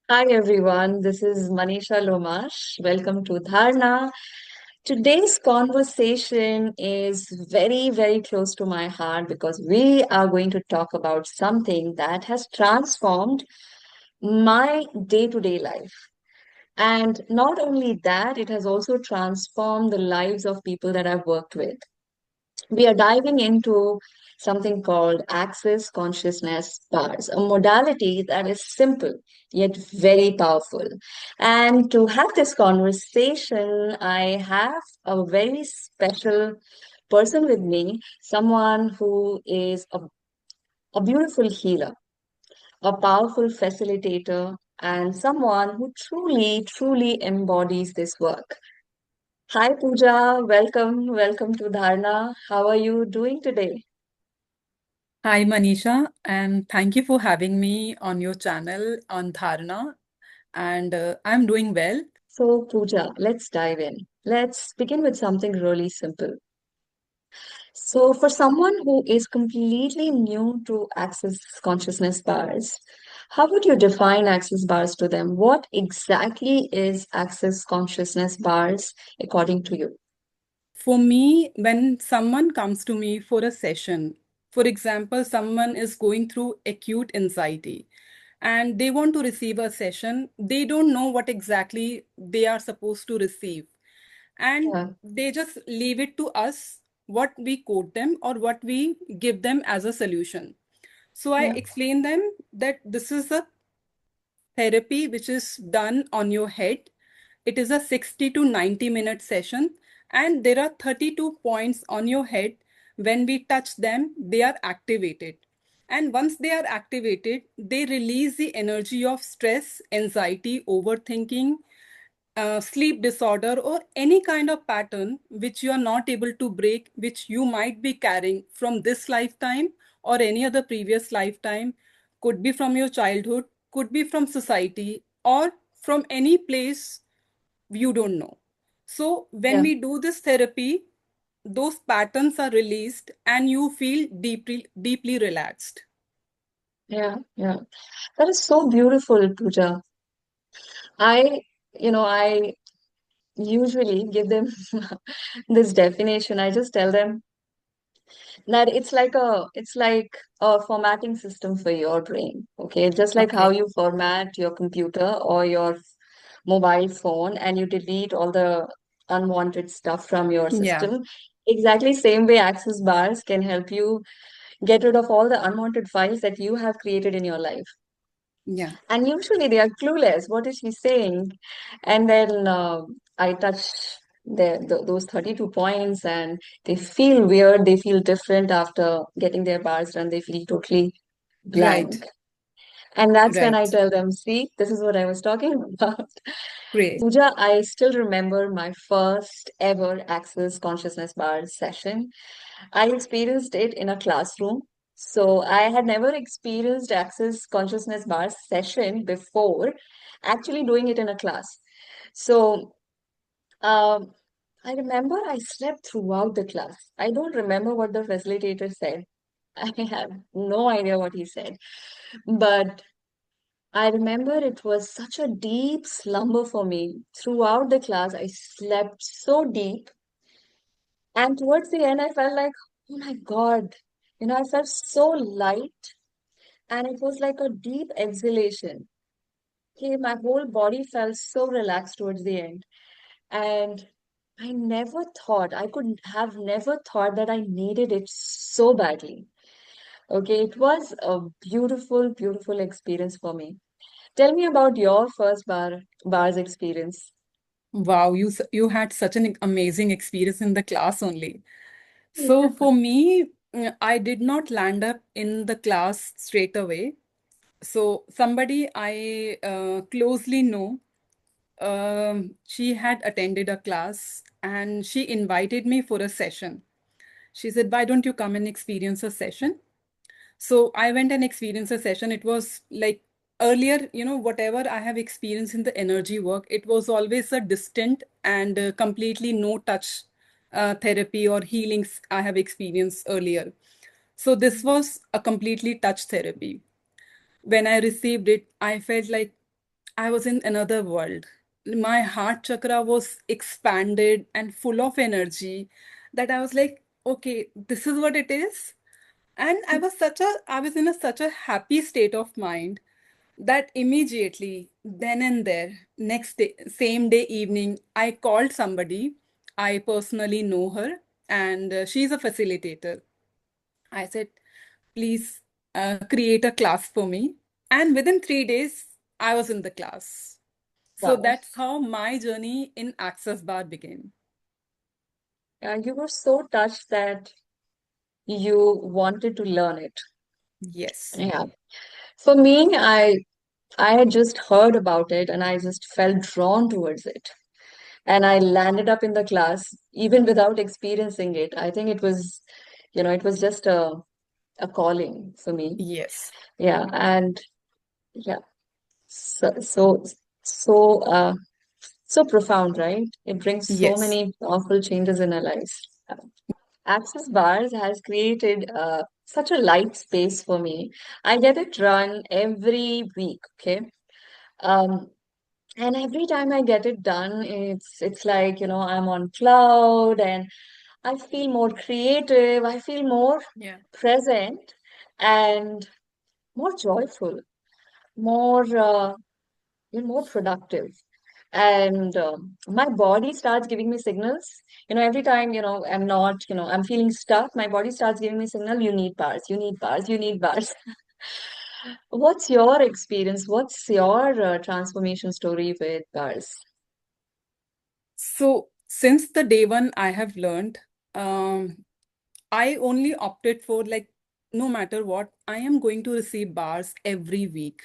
Hi everyone, this is Manisha Lomash. Welcome to Dharna. Today's conversation is very, very close to my heart because we are going to talk about something that has transformed my day-to-day life. And not only that, it has also transformed the lives of people that I've worked with. We are diving into something called Access Consciousness Bars, a modality that is simple yet very powerful. And to have this conversation, I have a very special person with me, someone who is a beautiful healer, a powerful facilitator, and someone who truly, truly embodies this work. Hi, Pooja. Welcome to Dharna. How are you doing today? Hi, Manisha, and thank you for having me on your channel on Dharna. And I'm doing well. So, Pooja, let's dive in. Let's begin with something really simple. So, for someone who is completely new to Access Consciousness Bars, how would you define Access Bars to them? What exactly is Access Consciousness Bars according to you? For me, when someone comes to me for a session, for example, someone is going through acute anxiety and they want to receive a session, they don't know what exactly they are supposed to receive. And Yeah, they just leave it to us what we quote them or what we give them as a solution. So I yeah, explain them that this is a therapy which is done on your head. It is a 60 to 90-minute session, and there are 32 points on your head. When we touch them, they are activated. And once they are activated, they release the energy of stress, anxiety, overthinking, sleep disorder, or any kind of pattern which you are not able to break, which you might be carrying from this lifetime or any other previous lifetime, could be from your childhood, could be from society, or from any place you don't know. So, when yeah, we do this therapy, those patterns are released and you feel deeply, deeply relaxed. yeah. That is so beautiful, Pooja. I, I usually give them this definition. I just tell them that it's like a formatting system for your brain. Okay, just like how Okay. you format your computer or your mobile phone and you delete all the unwanted stuff from your Yeah. system. Exactly same way access bars can help you get rid of all the unwanted files that you have created in your life. Yeah. And usually they are clueless. What is she saying? And then I touch those 32 points and they feel weird. They feel different after getting their bars done. They feel totally Right. blank. And that's when I Right. tell them, see, this is what I was talking about. Great. Pooja, I still remember my first ever Access Consciousness Bar session. I experienced it in a classroom. So I had never experienced Access Consciousness Bar session before actually doing it in a class. So um, I remember I slept throughout the class. I don't remember what the facilitator said. I have no idea what he said. But I remember it was such a deep slumber for me. Throughout the class, I slept so deep. And towards the end, I felt like, oh my God, I felt so light. And it was like a deep exhalation. Okay, my whole body felt so relaxed towards the end. And I never thought, I could have never thought that I needed it so badly. Okay, it was a beautiful, beautiful experience for me. Tell me about your first bars experience. Wow, you had such an amazing experience in the class only. So Yeah. for me, I did not land up in the class straight away. So somebody I closely know, she had attended a class and she invited me for a session. She said, "Why don't you come and experience a session?" So I went and experienced a session. It was like earlier, whatever I have experienced in the energy work, it was always a distant and completely no touch therapy or healings I have experienced earlier. So this was a completely touch therapy. When I received it, I felt like I was in another world. My heart chakra was expanded and full of energy that I was like, okay, this is what it is. And I was in such a happy state of mind that immediately, then and there, next day, same day evening, I called somebody. I personally know her, and she's a facilitator. I said, please create a class for me. And within 3 days, I was in the class. So Wow. that's how my journey in Access Bar began. You were so touched that you wanted to learn it. Yes. Yeah. For me, I had just heard about it and I just felt drawn towards it. And I landed up in the class even without experiencing it. I think it was, it was just a calling for me. Yes. Yeah. And yeah, so, so, so, uh, so profound, right? It brings so Yes. many powerful changes in our lives. Access Bars has created such a light space for me. I get it run every week, okay? Um, and every time I get it done, it's like, I'm on cloud and I feel more creative, I feel more Yeah. present and more joyful, more more productive. And my body starts giving me signals. Every time, I'm not, I'm feeling stuck, my body starts giving me signal, you need bars, you need bars, you need bars. What's your experience? What's your transformation story with bars? So since the day one, I have learned, um, I only opted for like, no matter what, I am going to receive bars every week.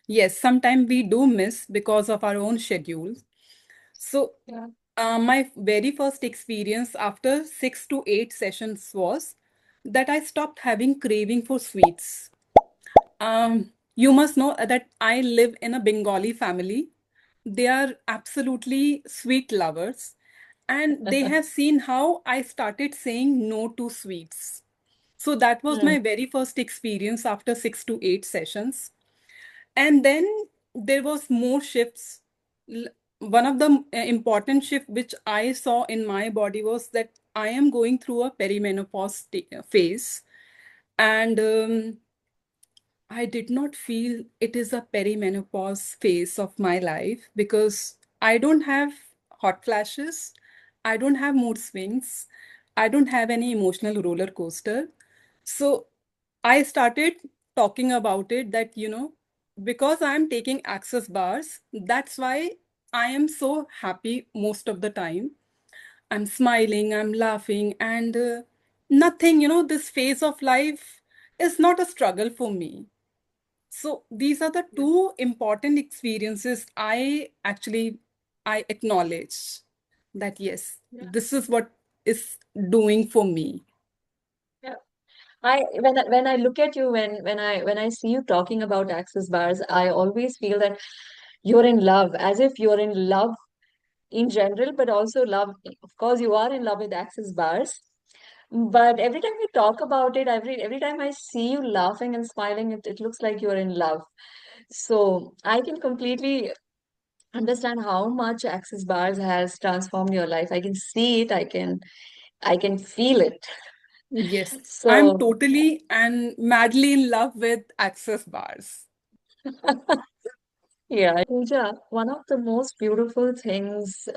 Yes, sometimes we do miss because of our own schedules. So, Yeah. my very first experience after 6 to 8 sessions was that I stopped having craving for sweets. You must know that I live in a Bengali family. They are absolutely sweet lovers, and they have seen how I started saying no to sweets. So that was Mm, my very first experience after 6 to 8 sessions. And then there was more shifts. One of the important shift which I saw in my body was that I am going through a perimenopause phase, and I did not feel it is a perimenopause phase of my life because I don't have hot flashes, I don't have mood swings, I don't have any emotional roller coaster. So I started talking about it that, because I'm taking access bars, that's why I am so happy most of the time. I'm smiling, I'm laughing, and nothing, this phase of life is not a struggle for me. So these are the yeah. two important experiences I acknowledge that yes, Yeah. this is what is doing for me. Yeah. When I look at you, when I see you talking about access bars, I always feel that you're in love, as if you're in love in general, but also love. Of course, you are in love with access bars. But every time you talk about it, every time I see you laughing and smiling, it looks like you're in love. So I can completely understand how much access bars has transformed your life. I can see it, I can feel it. Yes, I'm So totally and madly in love with access bars. yeah, Pooja, one of the most beautiful things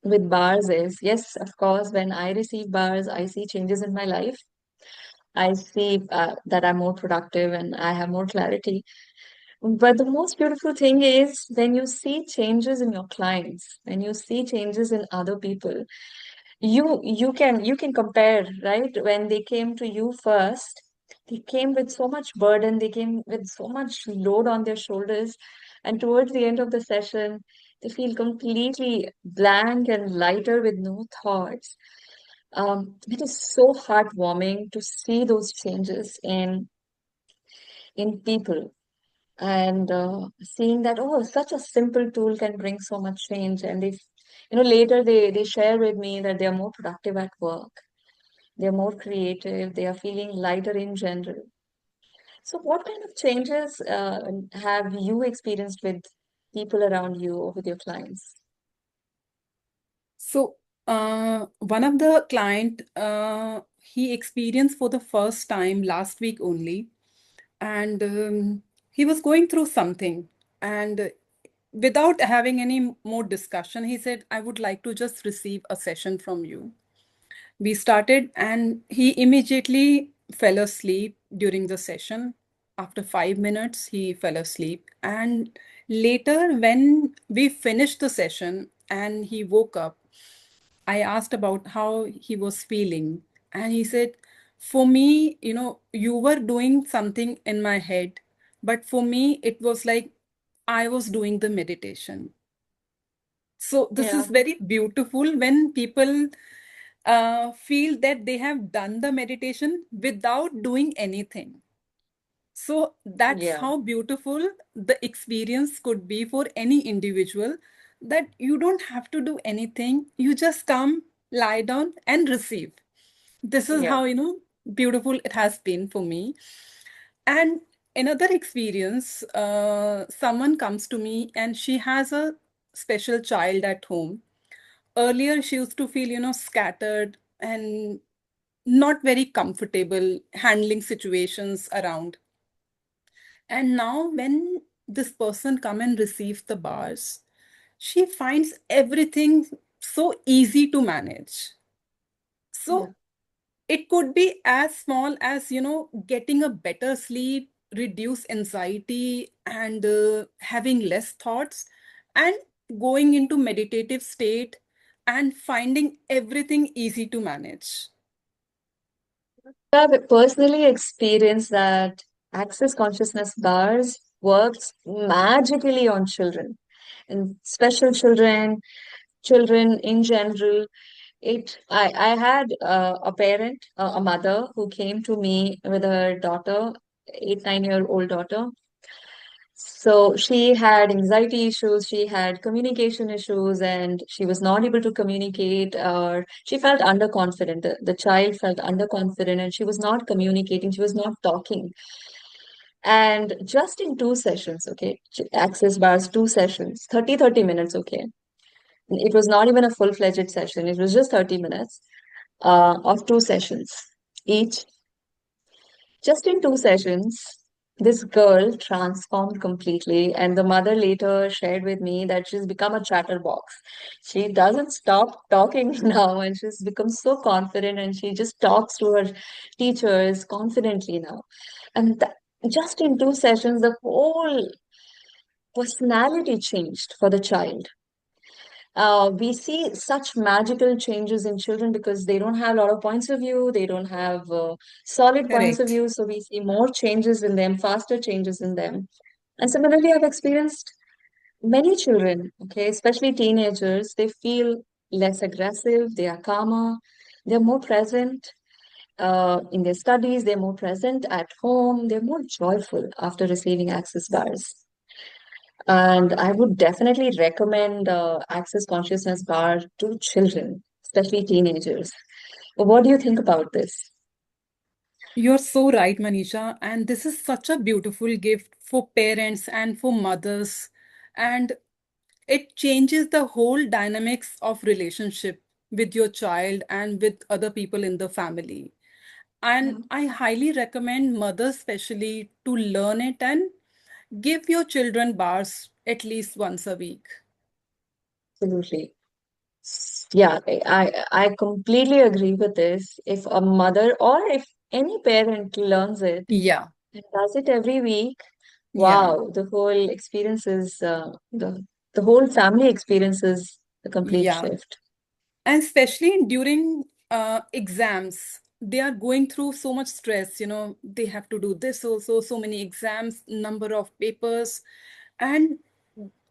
with bars is, yes, of course, when I receive bars, I see changes in my life. I see that I'm more productive and I have more clarity. But the most beautiful thing is when you see changes in your clients, when you see changes in other people, you can compare, right? When they came to you first, they came with so much burden, they came with so much load on their shoulders, and towards the end of the session, they feel completely blank and lighter with no thoughts. It is so heartwarming to see those changes in people and seeing that, oh, such a simple tool can bring so much change. And if later they share with me that they are more productive at work, they're more creative, they are feeling lighter in general. So what kind of changes have you experienced with people around you or with your clients? So, one of the client, he experienced for the first time last week only, and he was going through something, and without having any more discussion, he said, "I would like to just receive a session from you." We started, and he immediately fell asleep during the session. After 5 minutes, he fell asleep. And later, when we finished the session and he woke up, I asked about how he was feeling. And he said, "For me, you were doing something in my head, but for me, it was like I was doing the meditation." So this Yeah, is very beautiful when people feel that they have done the meditation without doing anything. So that's yeah, how beautiful the experience could be for any individual, that you don't have to do anything. You just come, lie down, and receive. This is yeah. how, beautiful it has been for me. And another experience, someone comes to me and she has a special child at home. Earlier, she used to feel, scattered and not very comfortable handling situations around. And now, when this person come and receives the bars, she finds everything so easy to manage. Yeah. So it could be as small as, getting a better sleep, reduce anxiety, and having less thoughts, and going into meditative state and finding everything easy to manage. I've personally experienced that Access Consciousness Bars works magically on children and special children, children in general. I had a parent, a mother who came to me with her daughter, 8, 9 year old daughter. So she had anxiety issues, she had communication issues, and she was not able to communicate, or she felt underconfident. The child felt underconfident and she was not communicating, she was not talking. And just in 2 sessions, okay, Access Bars, 2 sessions, 30 minutes, okay. It was not even a full-fledged session, it was just 30 minutes of 2 sessions each. Just in 2 sessions, this girl transformed completely, and the mother later shared with me that she's become a chatterbox. She doesn't stop talking now, and she's become so confident, and she just talks to her teachers confidently now. And just in 2 sessions, the whole personality changed for the child. We see such magical changes in children because they don't have a lot of points of view, they don't have solid points of Correct. view, so we see more changes in them, faster changes in them. And similarly, I've experienced many children, okay, especially teenagers, they feel less aggressive, they are calmer, they're more present in their studies, they're more present at home, they're more joyful after receiving access bars. And I would definitely recommend Access Consciousness Bar to children, especially teenagers. What do you think about this? You're so right, Manisha. And this is such a beautiful gift for parents and for mothers. And it changes the whole dynamics of relationship with your child and with other people in the family. Yeah, And I highly recommend mothers especially to learn it and give your children bars at least once a week. absolutely. Yeah, I completely agree with this. If a mother or if any parent learns it Yeah, and does it every week, yeah, wow, the whole experience is the whole family experiences a complete yeah. shift. And especially during exams, they are going through so much stress. They have to do this also, so many exams, number of papers, and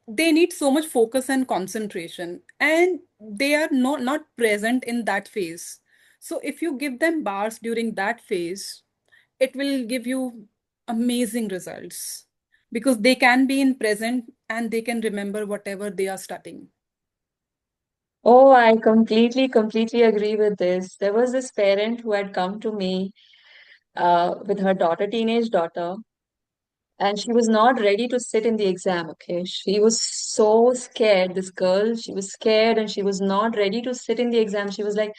they need so much focus and concentration, and they are not present in that phase. So if you give them bars during that phase, it will give you amazing results, because they can be in present and they can remember whatever they are studying. Oh, I completely agree with this. There was this parent who had come to me with her daughter, teenage daughter. and she was not ready to sit in the exam. Okay, she was so scared. This girl, she was scared and she was not ready to sit in the exam. She was like,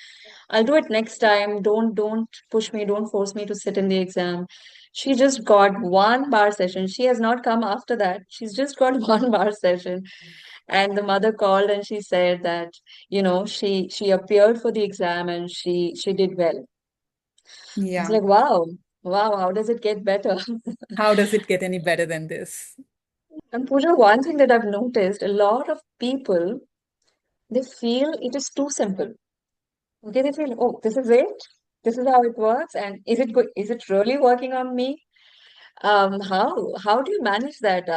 I'll do it next time. Don't push me, don't force me to sit in the exam. She just got one bar session. She has not come after that. She's just got one bar session. And the mother called and she said that, she appeared for the exam and she did well. I was Yeah. like, wow, wow, how does it get better? How does it get any better than this? And Pooja, one thing that I've noticed, a lot of people, they feel it is too simple. Okay, they feel, oh, this is it. This is how it works. And is it good? Is it really working on me? How do you manage that?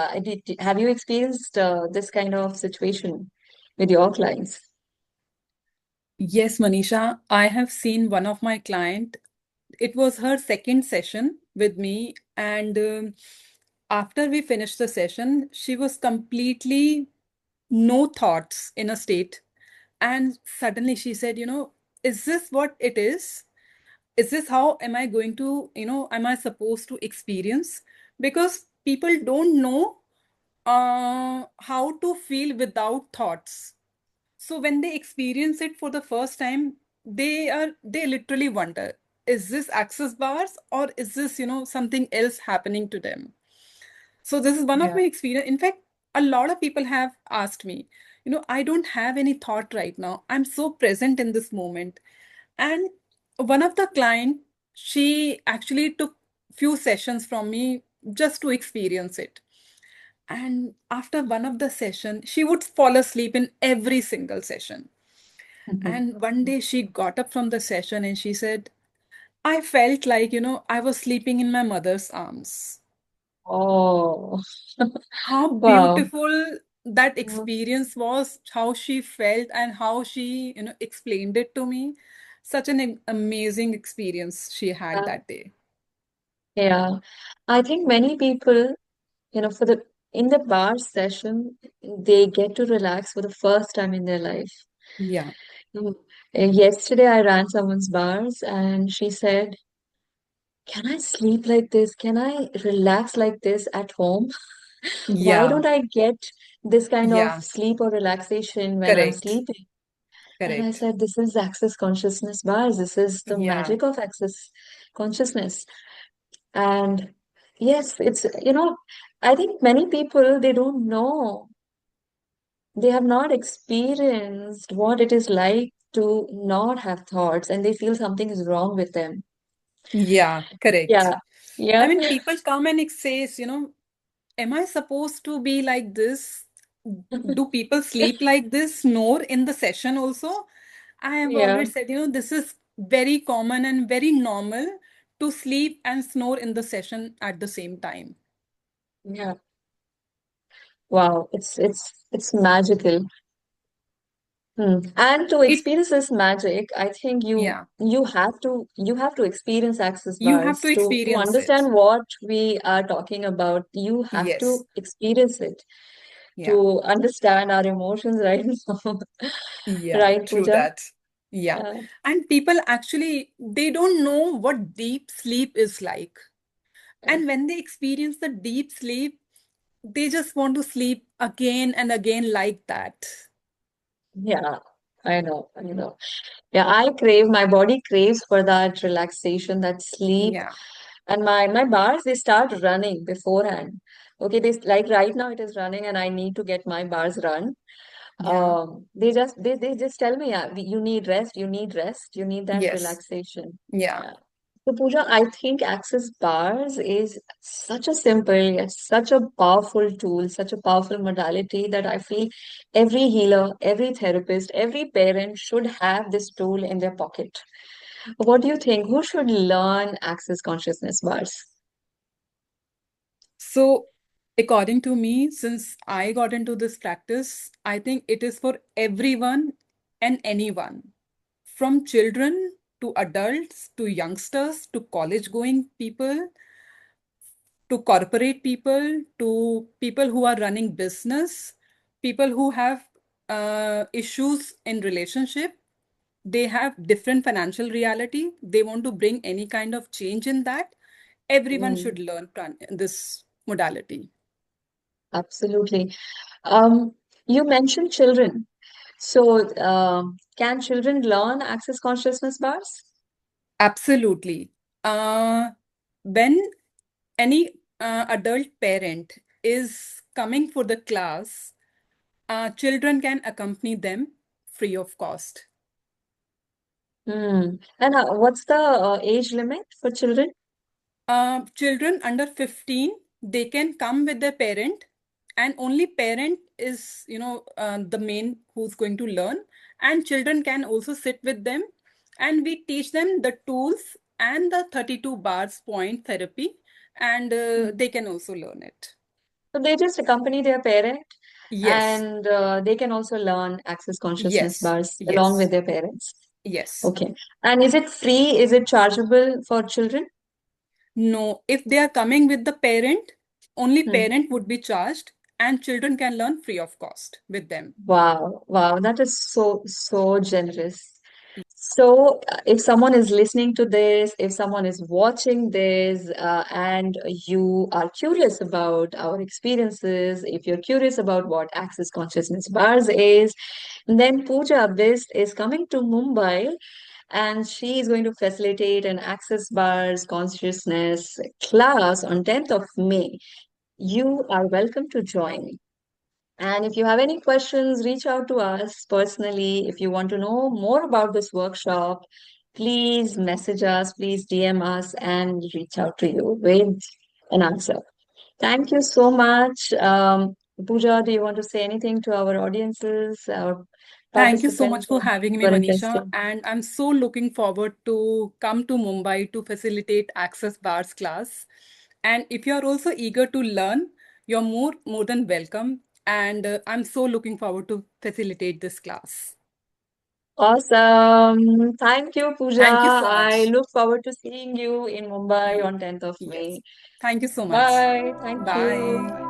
Have you experienced this kind of situation with your clients? Yes, Manisha, I have seen one of my client. It was her second session with me, and after we finished the session, she was completely no thoughts in a state. And suddenly she said, is this what it is? Is this how am I going to, am I supposed to experience? Because people don't know how to feel without thoughts. So when they experience it for the first time, they literally wonder, is this access bars or is this, something else happening to them? So this is one of Yeah. my experience. In fact, a lot of people have asked me, I don't have any thought right now. I'm so present in this moment. And one of the client, she actually took few sessions from me just to experience it. And after one of the session, she would fall asleep in every single session. Mhm. And one day she got up from the session and she said, I felt like, I was sleeping in my mother's arms. Oh, How wow. beautiful that experience was, how she felt and how she, explained it to me. Such an amazing experience she had Yeah. that day. Yeah. I think many people, for in the bar session, they get to relax for the first time in their life. Yeah. Mm. Yesterday, I ran someone's bars and she said, can I sleep like this? Can I relax like this at home? Why Yeah. don't I get this kind of Yeah. sleep or relaxation when I'm Correct. sleeping? And I Correct. said, this is access consciousness bars. This is the Yeah. magic of access consciousness. And yes, I think many people, they don't know. They have not experienced what it is like to not have thoughts and they feel something is wrong with them. Yeah. Yeah. Correct. I Yeah. mean, people come and it says, am I supposed to be like this? Do people sleep like this, snore in the session also? I have Yeah. always said, this is very common and very normal to sleep and snore in the session at the same time. Yeah. Wow. It's magical. Hmm. And to It, experience this magic, I think you yeah, you have to experience access you have bars to to experience it. understand what we are talking about. You have Yes. to experience it Yeah. to understand our emotions right now. Yeah, Right, true Pooja? that. Yeah. Yeah. And people actually, they don't know what deep sleep is like. Yeah. And when they experience the deep sleep, they just want to sleep again and again like that. Yeah. I know. I know. Yeah, my body craves for that relaxation, that sleep. Yeah. And my bars, they start running beforehand. Okay, like right now it is running and I need to get my bars run. Yeah. They just tell me, yeah, you need rest, you need that Yes. relaxation. Yeah. Yeah. So Pooja, I think Access Bars is such a simple yet such a powerful tool, such a powerful modality that I feel every healer, every therapist, every parent should have this tool in their pocket. What do you think? Who should learn Access Consciousness Bars? So, according to me, since I got into this practice, I think it is for everyone and anyone, from children to adults to youngsters to college going people to corporate people, to people who are running business, people who have issues in relationship. They have different financial reality. They want to bring any kind of change in that. Everyone Mm, should learn this. modality. Absolutely. Um, you mentioned children. So, can children learn access consciousness bars? Absolutely. Uh, when any adult parent is coming for the class, children can accompany them free of cost. Hmm. And what's the age limit for children? Children under 15, they can come with their parent, and only parent is, the main who's going to learn. And children can also sit with them, and we teach them the tools and the 32 bars point therapy, and Hmm. they can also learn it. So they just accompany their parent, Yes, and they can also learn access consciousness yes, bars along with yes, their parents. yes. Okay. And is it free? Is it chargeable for children? No, if they are coming with the parent, only Hmm. parent would be charged, and children can learn free of cost with them. Wow, wow, that is so, so generous. So, if someone is listening to this, if someone is watching this, and you are curious about our experiences, if you're curious about what Access Consciousness Bars is, then Pooja Bist is coming to Mumbai and she is going to facilitate an Access Bars Consciousness class on 10th of May. You are welcome to join. And if you have any questions, reach out to us personally. If you want to know more about this workshop, please message us, please DM us, and reach out to you with an answer. Thank you so much. Pooja, do you want to say anything to our audiences, our Thank you so much participants for having me, who are Manisha. interested? And I'm so looking forward to come to Mumbai to facilitate Access Bars class. And if you are also eager to learn, you're more than welcome. And I'm so looking forward to facilitate this class. Awesome. Thank you, Pooja. Thank you so I much. look forward to seeing you in Mumbai on 10th of Yes. May. Thank you so much. Bye. Thank you. Bye.